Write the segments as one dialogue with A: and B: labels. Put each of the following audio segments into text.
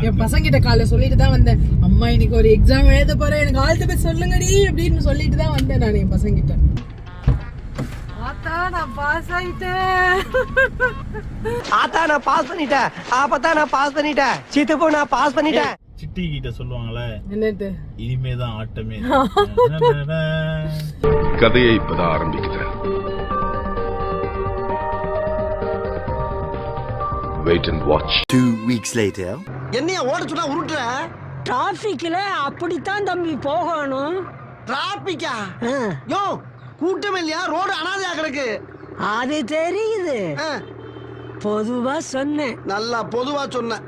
A: என் பசங்கிட்ட காலைல சொல்லிட்டு தான் வந்தேன், அம்மா இன்னைக்கு ஒரு எக்ஸாம் எழுத போறேன், எனக்கு ஆல் தி பெஸ்ட் சொல்லுங்கடி அப்படின்னு சொல்லிட்டு தான் வந்தேன் நான் என் பசங்கிட்ட. ஆத்தா நான் பாஸ் ஆயிட்டேன்,
B: ஆத்தா நான் பாஸ் பண்ணிட்டேன், ஆப்பத்தா நான் பாஸ் பண்ணிட்டேன், சித்தப்போ நான் பாஸ் பண்ணிட்டேன்.
C: சிட்டி கிட்ட சொல்லுவாங்களே
A: என்னது,
C: இனிமேதான் ஆட்டமே.
D: கதையை இப்பதான் ஆரம்பிக்கிறேன். Wait and watch.
E: 2 weeks later.
B: என்னைய ஓட சொன்னா உருட்டுற?
F: டிராபிக்ல அப்படித்தான் தம்பி போகணும்.
B: டிராபிக்கா? யோ கூட்டம் இல்லையா, ரோடு அனாதையா கிடக்கு.
F: அது தெரியுது, பொதுவா சொன்னேன்.
B: நல்லா பொதுவா சொன்ன.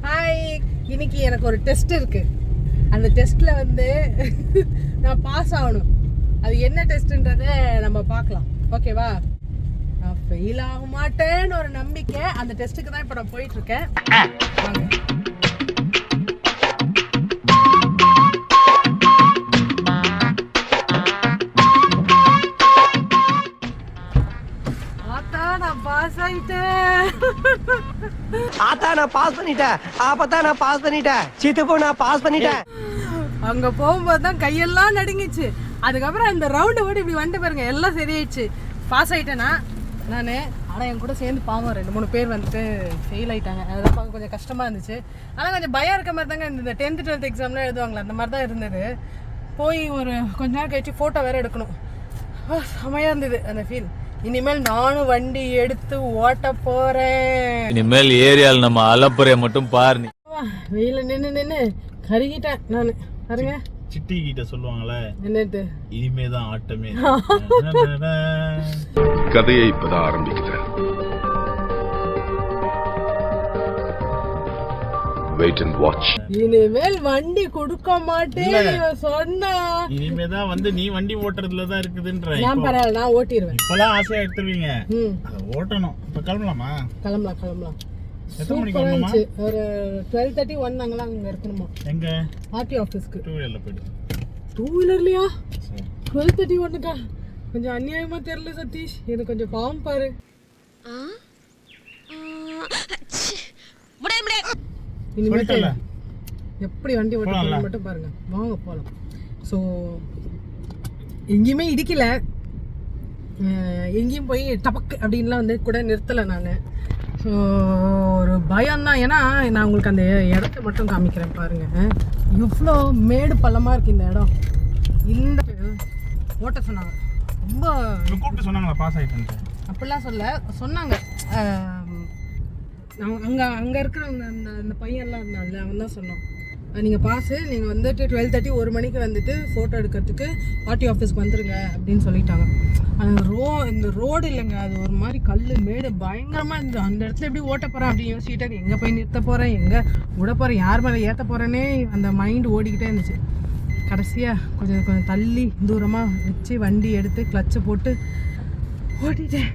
A: ஹாய், இன்னைக்கு எனக்கு ஒரு டெஸ்ட் இருக்கு. அந்த டெஸ்ட்ல வந்து நான் பாஸ் ஆகணும். அது என்ன டெஸ்ட்ன்றதை நம்ம பார்க்கலாம், ஓகேவா? நான் ஃபெயில் ஆக மாட்டேன்னு ஒரு நம்பிக்கை, அந்த டெஸ்ட்டுக்கு தான் இப்போ நான் போயிட்டு இருக்கேன். ஆத்தா நான் பாஸ் ஆயிட்டேன்,
B: ஆத்தா நான் பாஸ் பண்ணிட்டேன், ஆப்பத்தா நான் பாஸ் பண்ணிட்டேன், சித்தப்போ நான் பாஸ் பண்ணிட்டேன்.
A: அங்க போகும்போது தான் கையெல்லாம் நடுங்கிச்சு. அதுக்கப்புறம் அந்த ரவுண்டு ஓடி இப்படி வந்துட்டு பாருங்க, எல்லாம் சரியாயிடுச்சு. பாஸ் ஆயிட்டேனா நான். ஆனால் என் கூட சேர்ந்து பாவம் 2-3 பேர் வந்துட்டு ஃபெயில் ஆயிட்டாங்க. அதெல்லாம் பார்க்க கொஞ்சம் கஷ்டமாக இருந்துச்சு. ஆனால் கொஞ்சம் பயம் இருக்க மாதிரி தாங்க இந்த 10th 12th எக்ஸாம்லாம் எழுதுவாங்களே, அந்த மாதிரி தான் இருந்தது. போய் ஒரு கொஞ்ச நேரம் கழிச்சு ஃபோட்டோ வேறு எடுக்கணும். செமையாக இருந்தது அந்த ஃபீல். இனிமேல் நானும் வண்டி எடுத்து ஓட்ட போகிறேன்.
G: இனிமேல் ஏரியால் நம்ம அலப்புறைய மட்டும் பாரு.
A: வெயில நின்று கருகிட்டேன் நான் பாருங்க.
C: சிட்டி கிட்ட சொல்லுவாங்களே
A: என்னது,
C: இனிமேதான் ஆட்டமே.
D: கதையை இப்பதான் ஆரம்பிக்கிறேன். Wait and watch.
A: இனிமேல் வண்டி கொடுக்க மாட்டேன் சொன்னா.
C: இனிமேதான் வந்து நீ வண்டி ஓட்டுறதுலதான் இருக்குதுன்ற.
A: நான் பரவாயில்ல, நான் ஓட்டிடுவேன்.
C: இப்பெல்லாம் ஆசையா எடுத்துருவீங்க, அதை ஓட்டணும். இப்ப கிளம்பலாமா?
A: கிளம்பலாம்.
C: எத்தனை மணிக்கு வரணுமா?
A: ஒரு 12:31 நாங்களாம் அங்க இருக்கணுமா?
C: எங்க?
A: ஆர்டி ஆபீஸ்க்கு.
C: 2 வீலர்ல போயிடு.
A: 2 வீலர்லயா? 12:31க்கா? கொஞ்சம் அநியாயமா தெரியல சதீஷ், எனக்கு கொஞ்சம் பாவம் பாரு. இனிமேட்டு எப்படி வண்டி ஓட்ட மட்டும் பாருங்க. வாங்க போகலாம். ஸோ எங்கேயுமே இடிக்கல, எங்கேயும் போய் டபக்கு அப்படின்லாம் வந்து கூட நிறுத்தலை நான். ஸோ ஒரு பயம்தான். ஏன்னா நான் உங்களுக்கு அந்த இடத்த மட்டும் காமிக்கிறேன் பாருங்கள், எவ்வளோ மேடு பள்ளமாக இருக்குது இந்த இடம். இந்த ஓட்ட சொன்னாங்க, ரொம்ப
C: கூப்பிட்டு சொன்னாங்களா பாஸ் ஆகிட்டு?
A: அப்படிலாம் சொன்னாங்க. அங்கே இருக்கிறவங்க அந்த பையன்லாம் இருந்தாங்கல்ல, அவன் தான் சொன்னான், நீங்கள் பாஸு, நீங்கள் வந்துட்டு 12:30 1 மணிக்கு வந்துட்டு ஃபோட்டோ எடுக்கிறதுக்கு ஆர்டி ஆஃபீஸ்க்கு வந்துடுங்க அப்படின்னு சொல்லிட்டாங்க. அந்த இந்த ரோடு இல்லைங்க, அது ஒரு மாதிரி கல் மேடு பயங்கரமாக இருந்தது. அந்த இடத்துல எப்படி ஓட்ட போகிறேன் அப்படின்னு யோசிச்சுட்டு எங்கே போய் நிறுத்த போகிறேன், எங்கே விட போகிறேன், யார் மேலே ஏற்ற போகிறேன்னே அந்த மைண்டு ஓடிக்கிட்டே இருந்துச்சு. கடைசியாக கொஞ்சம் தள்ளி தூரமாக வச்சு வண்டி எடுத்து கிளச்சை போட்டு ஓட்டிட்டேன்.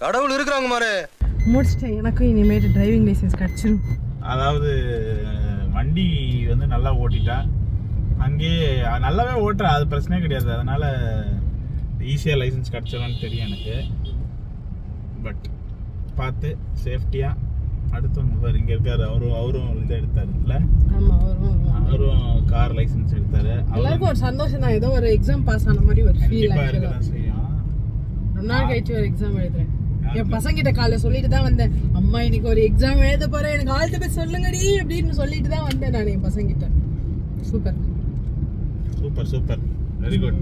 B: கடவுள் இருக்கிறாங்க மாரு,
A: முடிச்சிட்டேன். எனக்கும் இனிமேட்டு டிரைவிங் லைசன்ஸ் கிடச்சிடும்.
C: அதாவது வண்டி வந்து நல்லா ஓட்டிட்டா, அங்கேயே நல்லாவே ஓட்டுறா, அது பிரச்சனையே கிடையாது. அதனால ஈஸியாக லைசன்ஸ் கிடச்சிடும்னு தெரியும் எனக்கு. பட் பார்த்து சேஃப்டியாக அடுத்தவங்க பாரு, இங்கே இருக்காரு, அவரும் இதை எடுத்தாரு இல்லை? அவரும் கார் லைசன்ஸ் எடுத்தாரு.
A: எல்லாருக்கும் ஒரு சந்தோஷம் தான், ஏதோ ஒரு எக்ஸாம் பாஸ் ஆன மாதிரி ஒரு ஃபீல்.
C: செய்யும்.
A: ரொம்ப நாள் கழிச்சு ஒரு எக்ஸாம் எழுதுறேன். என் பசங்கிட்ட காலைல சொல்லிட்டு தான் வந்தேன், அம்மா இன்னைக்கு ஒரு எக்ஸாம் எழுத போறேன், எனக்கு ஆல் தி பெஸ்ட் சொல்லுங்கடி அப்படின்னு சொல்லிட்டு தான் வந்தேன் நான் என் பசங்கிட்ட. Super, very good.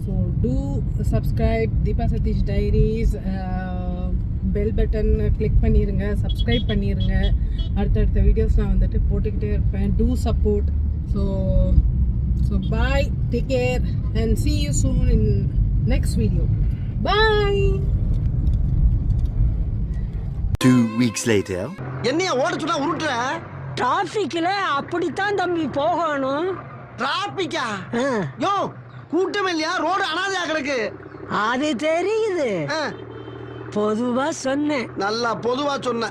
A: So to subscribe Deepa Sathish diaries. Bell button click பண்ணிடுங்க, சப்ஸ்கிரைப் பண்ணிடுங்க. அடுத்தடுத்த வீடியோஸ் நான் வந்துட்டு போட்டுக்கிட்டே இருப்பேன். To support. So bye, take care and see you soon in next video. Bye.
E: 2 weeks later.
B: என்னைய ஓட சொன்னா உருட்டுற?
F: டிராபிக்ல அப்படித்தான் தம்பி போகணும்.
B: டிராபிக்கா? யோ கூட்டம் இல்லையா, ரோடு அனாதையா கிடக்கு.
F: அது தெரியுது, பொதுவா சொன்னேன்.
B: நல்லா பொதுவா சொன்ன.